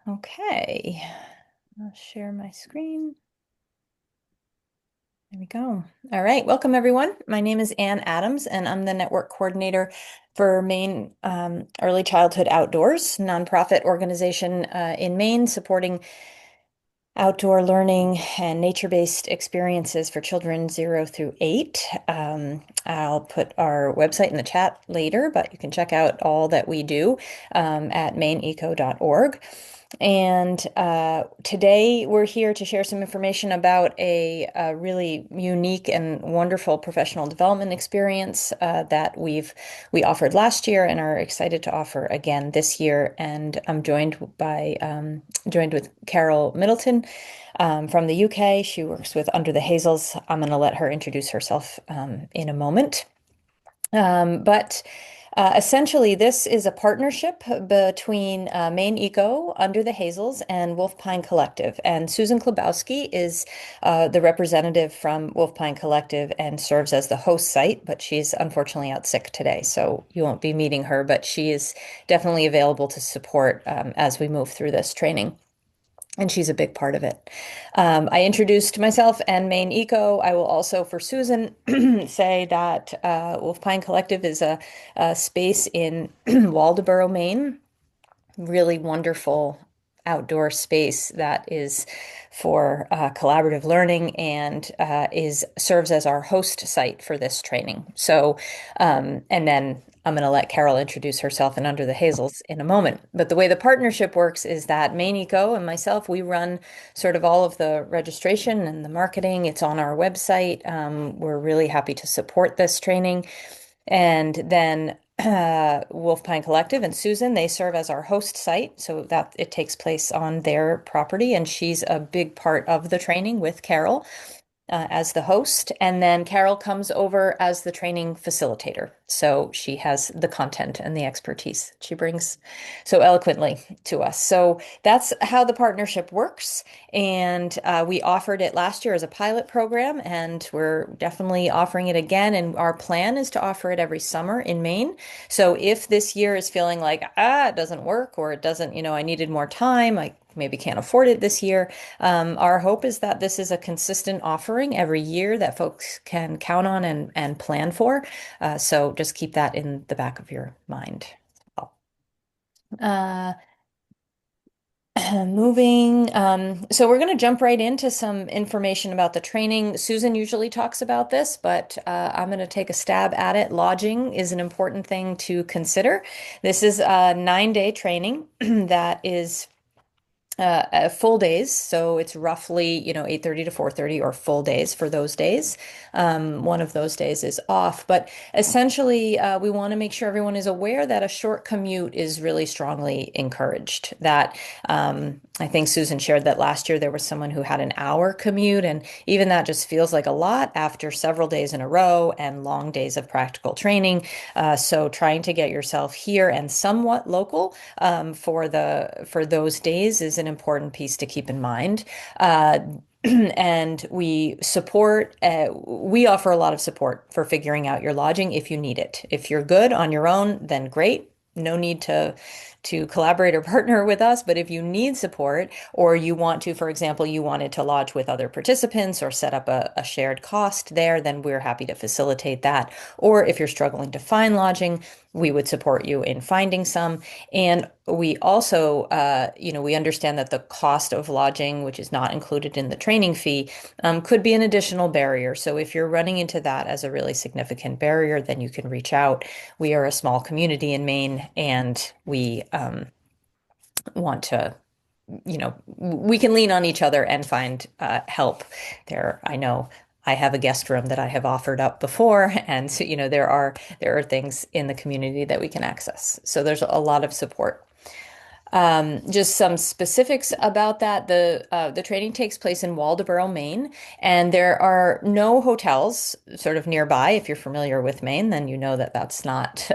Okay, I'll share my screen. There we go. All right, welcome everyone. My name is Ann Adams, and I'm the network coordinator for Maine Early Childhood Outdoors, nonprofit organization in Maine, supporting outdoor learning and nature-based experiences for children 0 through 8. I'll put our website in the chat later, but you can check out all that we do at MaineECO.org. And today we're here to share some information about a really unique and wonderful professional development experience that we offered last year and are excited to offer again this year. And I'm joined with Carol Middleton from the UK. She works with Under the Hazels. I'm going to let her introduce herself in a moment. But Essentially, this is a partnership between MaineECO, Under the Hazels, and Wolf Pine Collective. And Susan Klobowski is the representative from Wolf Pine Collective and serves as the host site, but she's unfortunately out sick today, so you won't be meeting her, but she is definitely available to support as we move through this training. And she's a big part of it. I introduced myself and MaineECO. I will also, for Susan, say that Wolf Pine Collective is a space in Waldoboro, Maine. Really wonderful outdoor space that is for collaborative learning and is serves as our host site for this training. And then I'm going to let Carol introduce herself and Under the Hazels in a moment. But the way the partnership works is that MaineECO and myself, we run sort of all of the registration and the marketing. It's on our website. We're really happy to support this training. And then Wolf Pine Collective and Susan, they serve as our host site, so that it takes place on their property, and she's a big part of the training with Carol as the host. And then Carol comes over as the training facilitator. So she has the content and the expertise she brings so eloquently to us. So that's how the partnership works. And we offered it last year as a pilot program, and we're definitely offering it again. And our plan is to offer it every summer in Maine. So if this year is feeling like, it doesn't work, or it doesn't, I needed more time, I maybe can't afford it this year. Our hope is that this is a consistent offering every year that folks can count on and plan for. So just keep that in the back of your mind. Uh, Moving, so we're going to jump right into some information about the training. Susan usually talks about this, but I'm going to take a stab at it. Lodging is an important thing to consider. This is a 9-day training that is full days. So it's roughly, 8:30 to 4:30 or full days for those days. One of those days is off. But essentially, we want to make sure everyone is aware that a short commute is really strongly encouraged. That I think Susan shared that last year there was someone who had an hour commute, and even that just feels like a lot after several days in a row and long days of practical training. So trying to get yourself here and somewhat local for those days is an important piece to keep in mind. And we offer a lot of support for figuring out your lodging if you need it. If you're good on your own, then great. No need to collaborate or partner with us, but if you need support or you want to, for example, you wanted to lodge with other participants or set up a shared cost there, then we're happy to facilitate that. Or if you're struggling to find lodging, we would support you in finding some. And we also, we understand that the cost of lodging, which is not included in the training fee, could be an additional barrier. So if you're running into that as a really significant barrier, then you can reach out. We are a small community in Maine, and we want to, we can lean on each other and find help there. I know I have a guest room that I have offered up before, and so, there are things in the community that we can access. So there's a lot of support. Just some specifics about that. The training takes place in Waldoboro, Maine, and there are no hotels sort of nearby. If you're familiar with Maine, then you know that that's not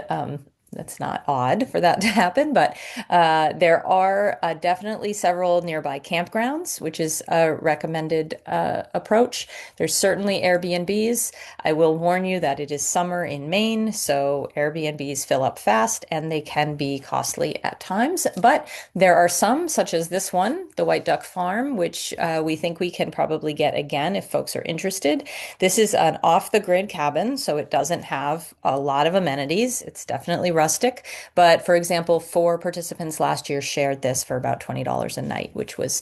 That's not odd for that to happen, but there are definitely several nearby campgrounds, which is a recommended approach. There's certainly Airbnbs. I will warn you that it is summer in Maine, so Airbnbs fill up fast and they can be costly at times. But there are some, such as this one, the White Duck Farm, which we think we can probably get again if folks are interested. This is an off-the-grid cabin, so it doesn't have a lot of amenities. It's definitely rustic. But for example, four participants last year shared this for about $20 a night, which was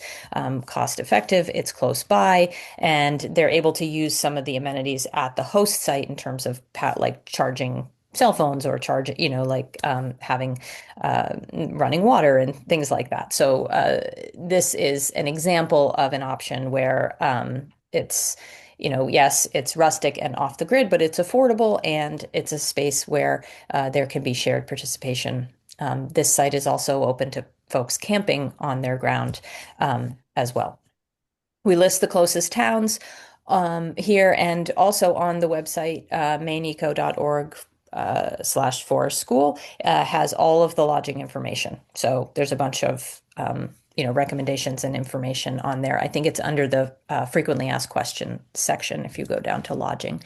cost effective. It's close by, and they're able to use some of the amenities at the host site in terms of like charging cell phones or charge, like having running water and things like that. So this is an example of an option where yes, it's rustic and off the grid, but it's affordable and it's a space where there can be shared participation. This site is also open to folks camping on their ground as well. We list the closest towns here and also on the website, maineeco.org / forest school has all of the lodging information. So there's a bunch of recommendations and information on there. I think it's under the frequently asked question section. If you go down to lodging,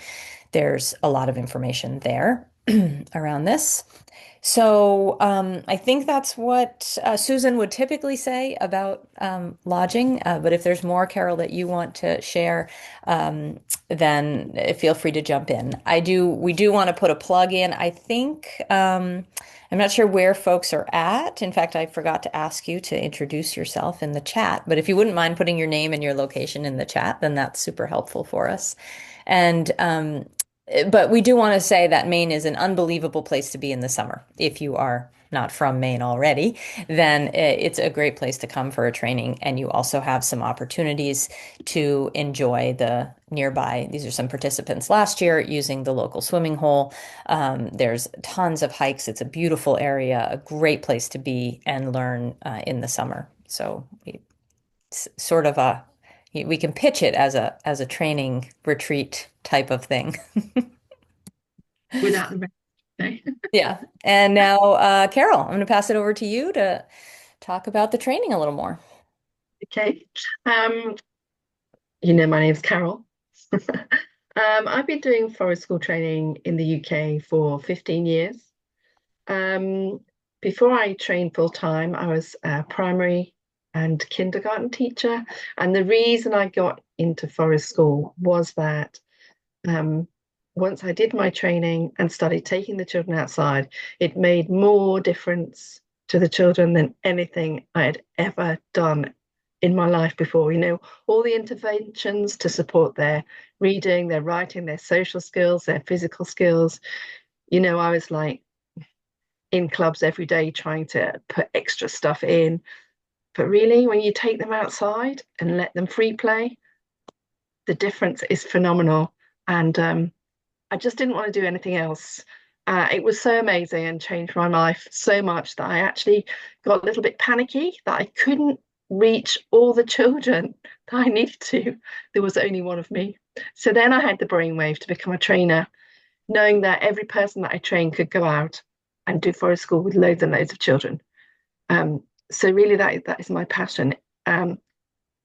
there's a lot of information there around this. So I think that's what Susan would typically say about lodging. But if there's more, Carol, that you want to share, then feel free to jump in. We do want to put a plug in. I think I'm not sure where folks are at. In fact, I forgot to ask you to introduce yourself in the chat. But if you wouldn't mind putting your name and your location in the chat, then that's super helpful for us. And but we do want to say that Maine is an unbelievable place to be in the summer. If you are not from Maine already, then it's a great place to come for a training. And you also have some opportunities to enjoy the nearby. These are some participants last year using the local swimming hole. There's tons of hikes. It's a beautiful area, a great place to be and learn in the summer. So it's sort of we can pitch it as a training retreat type of thing. Without the rest. Okay. Yeah. And now, Carol, I'm going to pass it over to you to talk about the training a little more. Okay. Um, my name's Carol. I've been doing forest school training in the UK for 15 years. Um, Before I trained full time, I was a primary and kindergarten teacher. And the reason I got into forest school was that um, once I did my training and started taking the children outside, it made more difference to the children than anything I had ever done in my life before. All the interventions to support their reading, their writing, their social skills, their physical skills. I was like in clubs every day trying to put extra stuff in. But really, when you take them outside and let them free play, the difference is phenomenal. And I just didn't want to do anything else. It was so amazing and changed my life so much that I actually got a little bit panicky that I couldn't reach all the children that I needed to. There was only one of me. So then I had the brainwave to become a trainer, knowing that every person that I trained could go out and do forest school with loads and loads of children. So really that is my passion. The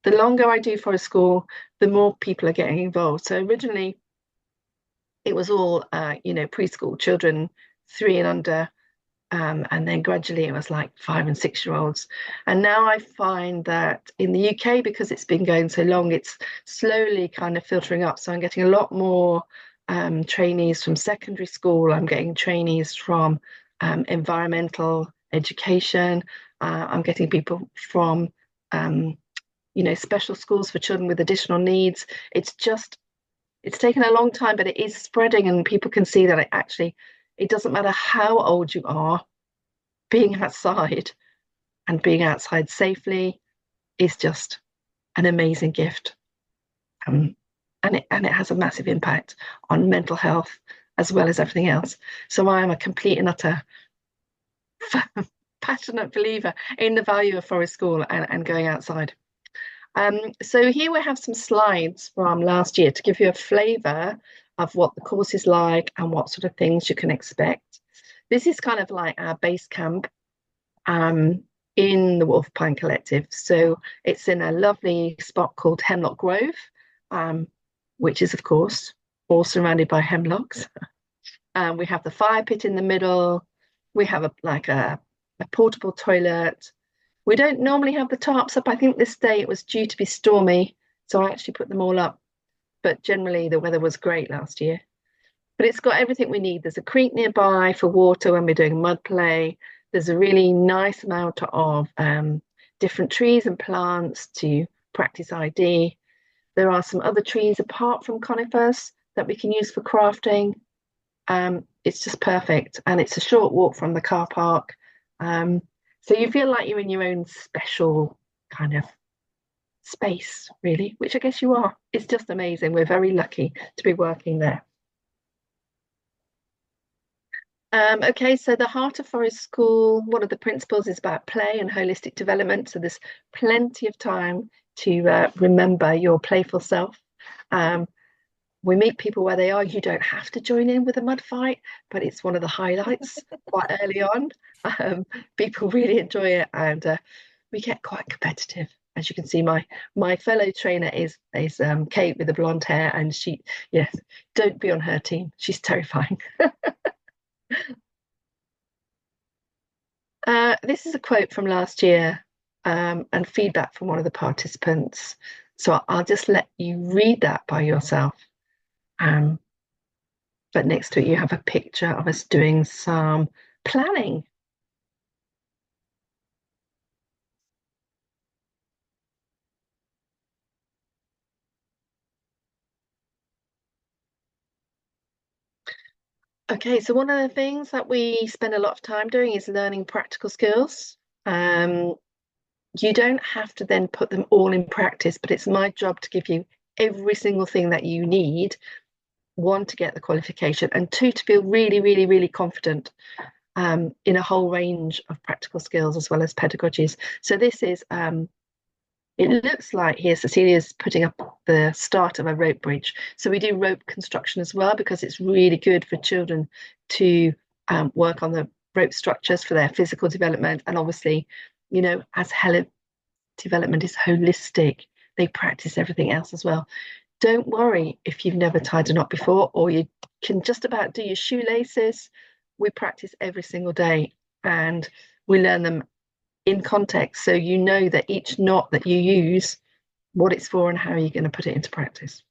longer I do forest school, the more people are getting involved. So originally, it was all preschool children, 3 and under, and then gradually it was like 5 and 6-year-olds. And now I find that in the UK, because it's been going so long, it's slowly kind of filtering up. So I'm getting a lot more trainees from secondary school. I'm getting trainees from environmental education. I'm getting people from special schools for children with additional needs. It's taken a long time, but it is spreading, and people can see that it doesn't matter how old you are, being outside and being outside safely is just an amazing gift. And it has a massive impact on mental health as well as everything else. So I am a complete and utter passionate believer in the value of forest school and going outside. So here we have some slides from last year to give you a flavour of what the course is like and what sort of things you can expect. This is kind of like our base camp um, in the Wolf Pine Collective. So it's in a lovely spot called Hemlock Grove, um, which is, of course, all surrounded by hemlocks. We have the fire pit in the middle. We have a portable toilet. We don't normally have the tarps up. I think this day it was due to be stormy, so I actually put them all up. But generally, the weather was great last year. But it's got everything we need. There's a creek nearby for water when we're doing mud play. There's a really nice amount of different trees and plants to practice ID. There are some other trees apart from conifers that we can use for crafting. It's just perfect, and it's a short walk from the car park. Um, so you feel like you're in your own special kind of space, really, which I guess you are. It's just amazing. We're very lucky to be working there. Okay, so the Heart of Forest School, one of the principles is about play and holistic development. So there's plenty of time to remember your playful self. Um, we meet people where they are. You don't have to join in with a mud fight, but it's one of the highlights quite early on. People really enjoy it, and we get quite competitive. As you can see, my fellow trainer is Kate with the blonde hair, and she, yes, don't be on her team. She's terrifying. This is a quote from last year and feedback from one of the participants. So I'll just let you read that by yourself. Um, but next to it, you have a picture of us doing some planning. Okay, so one of the things that we spend a lot of time doing is learning practical skills. Um, you don't have to then put them all in practice, but it's my job to give you every single thing that you need, one, to get the qualification, and two, to feel really, really, really confident in a whole range of practical skills as well as pedagogies. So this is, it looks like here Cecilia's putting up the start of a rope bridge. So we do rope construction as well because it's really good for children to work on the rope structures for their physical development. And obviously, you know, as development is holistic, they practice everything else as well. Don't worry if you've never tied a knot before or you can just about do your shoelaces. We practice every single day and we learn them in context so you know that each knot that you use, what it's for and how you're going to put it into practice.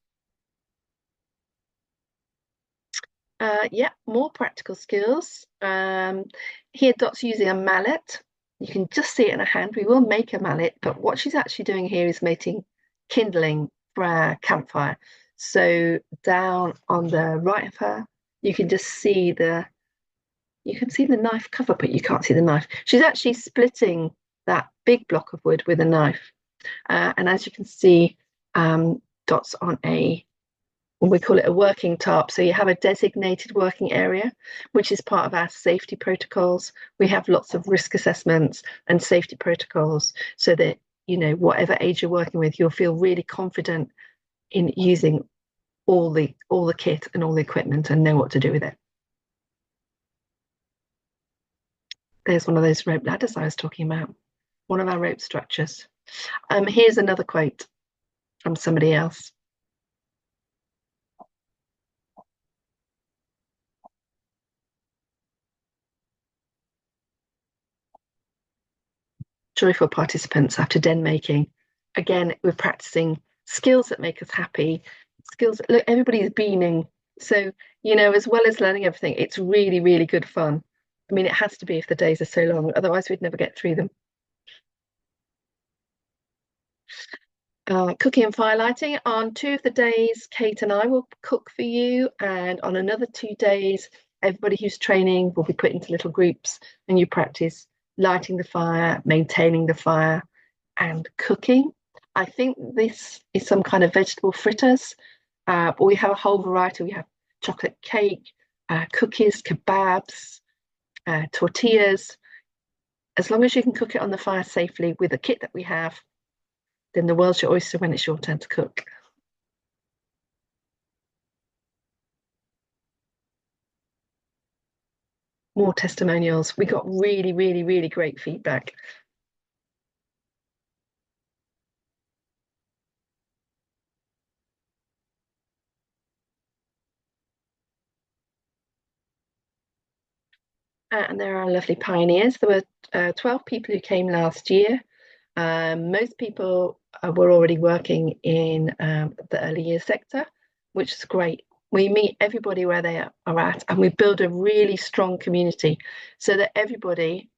Yeah, more practical skills. Here Dot's using a mallet. You can just see it in her hand. We will make a mallet, but what she's actually doing here is making kindling for our campfire. So down on the right of her, you can just see the knife cover, but you can't see the knife. She's actually splitting that big block of wood with a knife. And as you can see, Dot's on we call it a working tarp. So you have a designated working area, which is part of our safety protocols. We have lots of risk assessments and safety protocols so that, you know, whatever age you're working with, you'll feel really confident in using all the kit and all the equipment and know what to do with it. There's one of those rope ladders I was talking about, one of our rope structures. Here's another quote from somebody else. Joyful participants after den making. Again, we're practicing skills that make us happy, skills. Look, everybody's beaming. So, you know, as well as learning everything, it's really, really good fun. I mean, it has to be if the days are so long, otherwise we'd never get through them. Cooking and firelighting. On two of the days, Kate and I will cook for you, and on another 2 days, everybody who's training will be put into little groups, and you practice lighting the fire, maintaining the fire, and cooking. I think this is some kind of vegetable fritters, but we have a whole variety. We have chocolate cake, cookies, kebabs, tortillas. As long as you can cook it on the fire safely with the kit that we have, then the world's your oyster when it's your turn to cook. more testimonials. We got really, really, really great feedback. And there are lovely pioneers. There were 12 people who came last year. Most people were already working in the early years sector, which is great. We meet everybody where they are at, and we build a really strong community so that everybody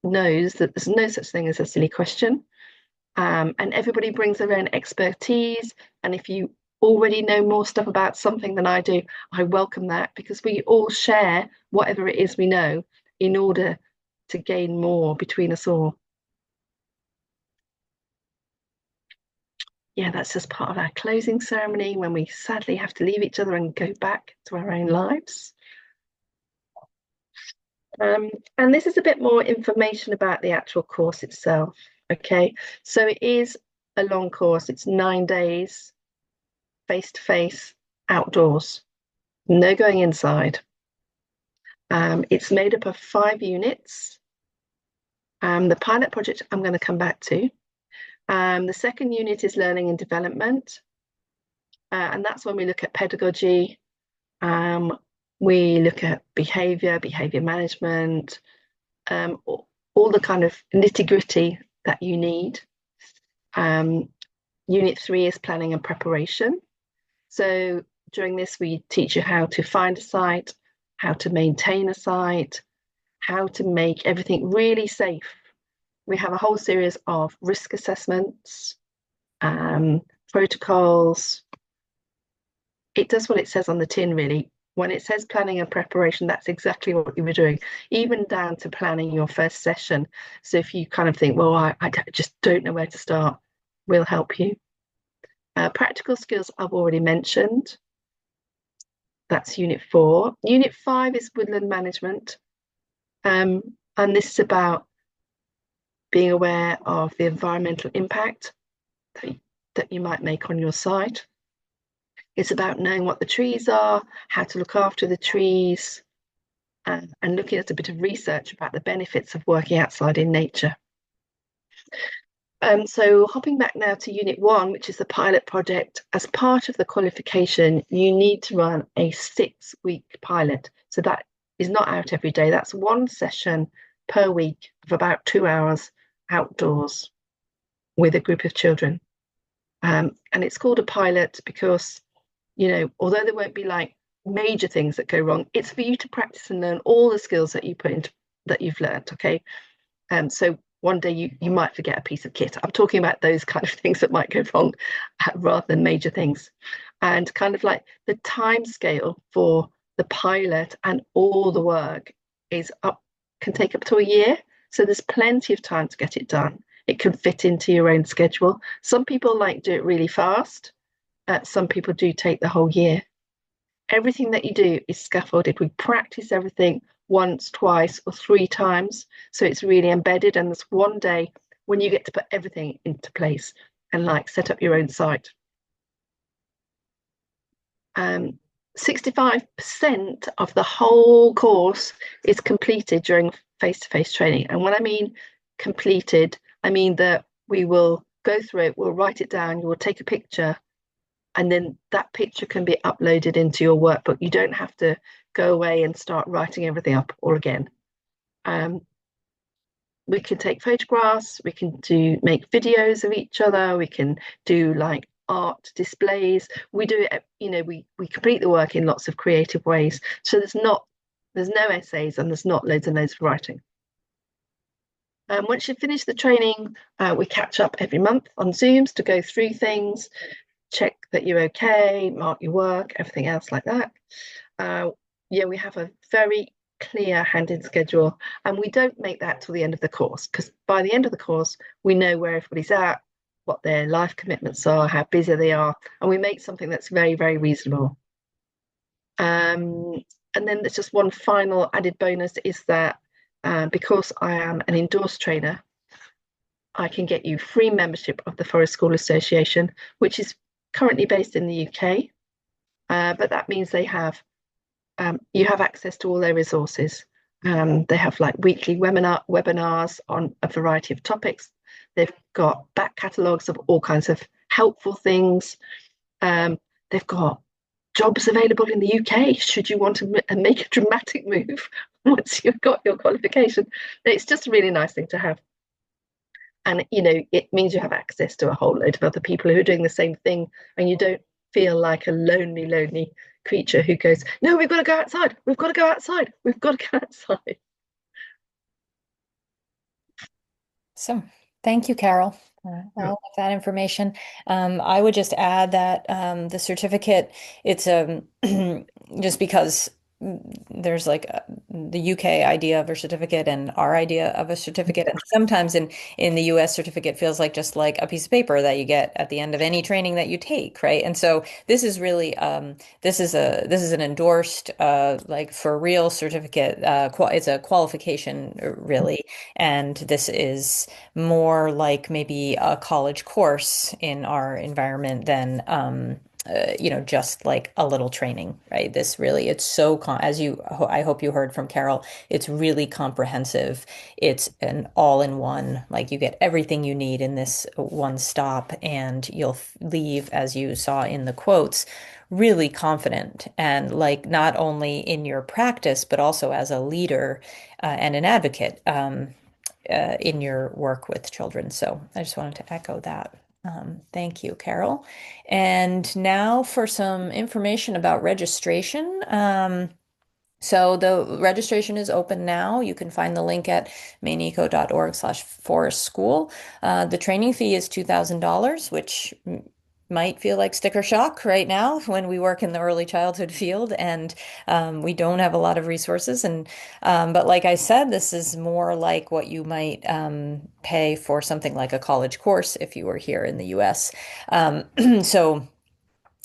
knows that there's no such thing as a silly question. And everybody brings their own expertise. And if you already know more stuff about something than I do, I welcome that, because we all share whatever it is we know in order to gain more between us all. Yeah, that's just part of our closing ceremony when we sadly have to leave each other and go back to our own lives. And this is a bit more information about the actual course itself. Okay, so it is a long course. It's 9 days, face to face, outdoors, no going inside. It's made up of 5 units. The pilot project I'm going to come back to. The second unit is learning and development. And that's when we look at pedagogy. We look at behavior management, all the kind of nitty-gritty that you need. Unit 3 is planning and preparation. So during this, we teach you how to find a site, how to maintain a site, how to make everything really safe. We have a whole series of risk assessments, protocols. It does what it says on the tin, really. When it says planning and preparation, that's exactly what you were doing, even down to planning your first session. So if you kind of think, well, I just don't know where to start, we'll help you. Practical skills I've already mentioned. That's Unit 4. Unit 5 is woodland management. And this is about being aware of the environmental impact that you might make on your site. It's about knowing what the trees are, how to look after the trees, and looking at a bit of research about the benefits of working outside in nature. So hopping back now to Unit 1, which is the pilot project. As part of the qualification, you need to run a 6-week pilot. So that is not out every day. That's one session per week of about 2 hours outdoors with a group of children. And it's called a pilot because, you know, although there won't be like major things that go wrong, it's for you to practice and learn all the skills that you put into that you've learned. Okay. So one day you might forget a piece of kit. I'm talking about those kind of things that might go wrong rather than major things. And kind of like the time scale for the pilot and all the work can take up to a year. So there's plenty of time to get it done. It can fit into your own schedule. Some people like do it really fast. Some people do take the whole year. Everything that you do is scaffolded. We practice everything once, twice, or 3 times. So it's really embedded. And there's one day when you get to put everything into place and like set up your own site. 65% of the whole course is completed during face-to-face training. And when I mean completed, I mean that we will go through it, we'll write it down, you will take a picture, and then that picture can be uploaded into your workbook. You don't have to go away and start writing everything up all again. We can take photographs, we can make videos of each other, we can do like art displays. We do it, you know, we complete the work in lots of creative ways. So there's no essays and there's not loads and loads of writing. Once you finish the training, we catch up every month on Zooms to go through things, check that you're okay, mark your work, everything else like that. Yeah, we have a very clear hand-in schedule, and we don't make that till the end of the course, because by the end of the course, we know where everybody's at, what their life commitments are, how busy they are, and we make something that's very, very reasonable. And then there's just one final added bonus is that because I am an endorsed trainer, I can get you free membership of the Forest School Association, which is currently based in the UK, but that means you have access to all their resources. They have like weekly webinars on a variety of topics. They've got back catalogues of all kinds of helpful things. Um, they've got jobs available in the UK should you want to make a dramatic move once you've got your qualification. It's just a really nice thing to have. And it means you have access to a whole load of other people who are doing the same thing, and you don't feel like a lonely creature who goes, no, we've got to go outside, we've got to go outside, we've got to go outside. So, thank you, Carol, for all of that information. I would just add that the certificate, it's just because there's like the UK idea of a certificate and our idea of a certificate, and sometimes in the US, certificate feels like just like a piece of paper that you get at the end of any training that you take, right? And so this is really this is an endorsed like for real certificate. It's a qualification, really, and this is more like maybe a college course in our environment than just like a little training, right? This really, it's so, I hope you heard from Carol, it's really comprehensive. It's an all-in-one, like you get everything you need in this one stop, and you'll leave, as you saw in the quotes, really confident and like not only in your practice, but also as a leader and an advocate. In your work with children. So I just wanted to echo that. Thank you, Carol. And now for some information about registration. So the registration is open now. You can find the link at maineco.org/forest school. The training fee is $2,000, which might feel like sticker shock right now when we work in the early childhood field and we don't have a lot of resources. And but like I said, this is more like what you might pay for something like a college course if you were here in the US. So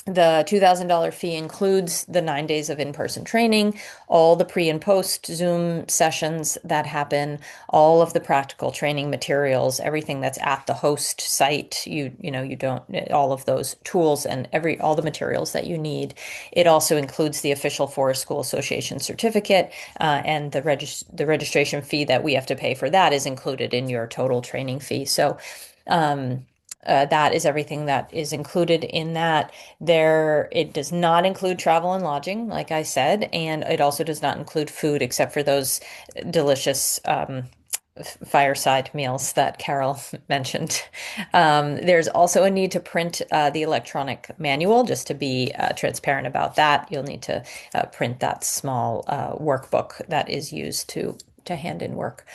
the $2,000 fee includes the 9 days of in-person training, all the pre and post Zoom sessions that happen, all of the practical training materials, everything that's at the host site. You don't, all of those tools and all the materials that you need. It also includes the official Forest School Association certificate, and the registration fee that we have to pay for that is included in your total training fee. So, that is everything that is included in that. It does not include travel and lodging, like I said, and it also does not include food except for those delicious fireside meals that Carol mentioned. There's also a need to print the electronic manual, just to be transparent about that. You'll need to print that small workbook that is used to hand in work.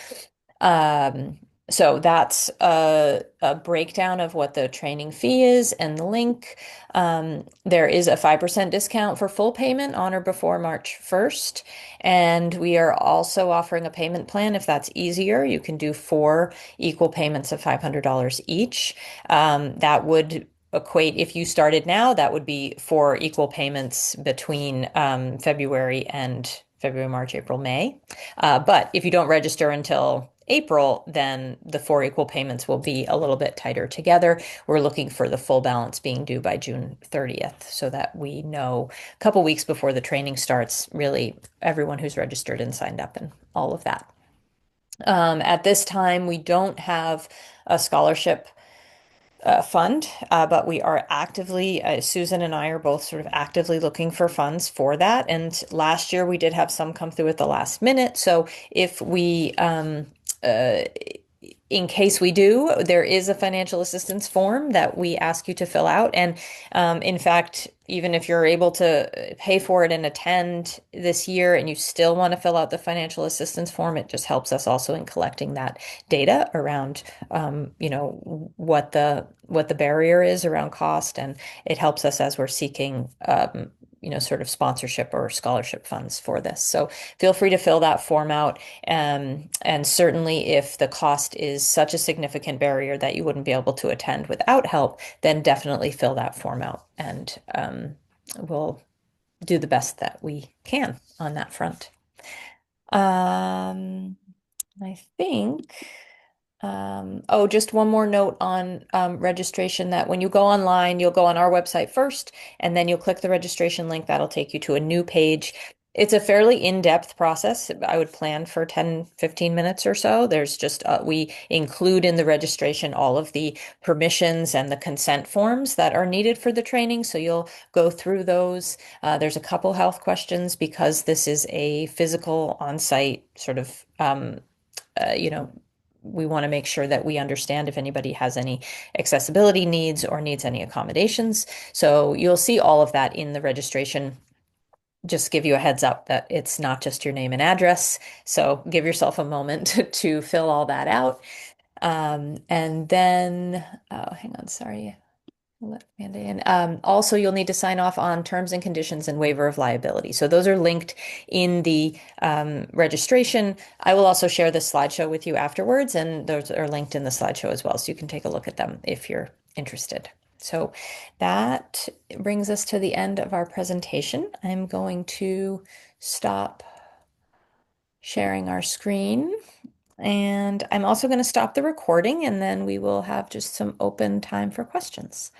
Um, so that's a breakdown of what the training fee is and the link. There is a 5% discount for full payment on or before March 1st. And we are also offering a payment plan if that's easier. You can do 4 equal payments of $500 each. That would equate, if you started now, that would be 4 equal payments between February, March, April, May. But if you don't register until April, then the 4 equal payments will be a little bit tighter together. We're looking for the full balance being due by June 30th so that we know a couple weeks before the training starts, really everyone who's registered and signed up and all of that. At this time, we don't have a scholarship fund, but we are actively, Susan and I are both sort of actively looking for funds for that. And last year we did have some come through at the last minute. So if we, uh, in case we do, there is a financial assistance form that we ask you to fill out. And in fact, even if you're able to pay for it and attend this year and you still want to fill out the financial assistance form, it just helps us also in collecting that data around, what the barrier is around cost. And it helps us as we're seeking, sort of sponsorship or scholarship funds for this. So feel free to fill that form out. And certainly, if the cost is such a significant barrier that you wouldn't be able to attend without help, then definitely fill that form out, and we'll do the best that we can on that front. I think. Oh, just one more note on registration, that when you go online, you'll go on our website first, and then you'll click the registration link. That'll take you to a new page. It's a fairly in-depth process. I would plan for 10, 15 minutes or so. There's just, we include in the registration all of the permissions and the consent forms that are needed for the training. So you'll go through those. There's a couple health questions because this is a physical on-site sort of, you know, we want to make sure that we understand if anybody has any accessibility needs or needs any accommodations. So you'll see all of that in the registration. Just give you a heads up that it's not just your name and address. So give yourself a moment to fill all that out. And then, oh, hang on, sorry. Let Amanda in. Also, you'll need to sign off on terms and conditions and waiver of liability. So those are linked in the registration. I will also share this slideshow with you afterwards, and those are linked in the slideshow as well. So you can take a look at them if you're interested. So that brings us to the end of our presentation. I'm going to stop sharing our screen. And I'm also going to stop the recording, and then we will have just some open time for questions.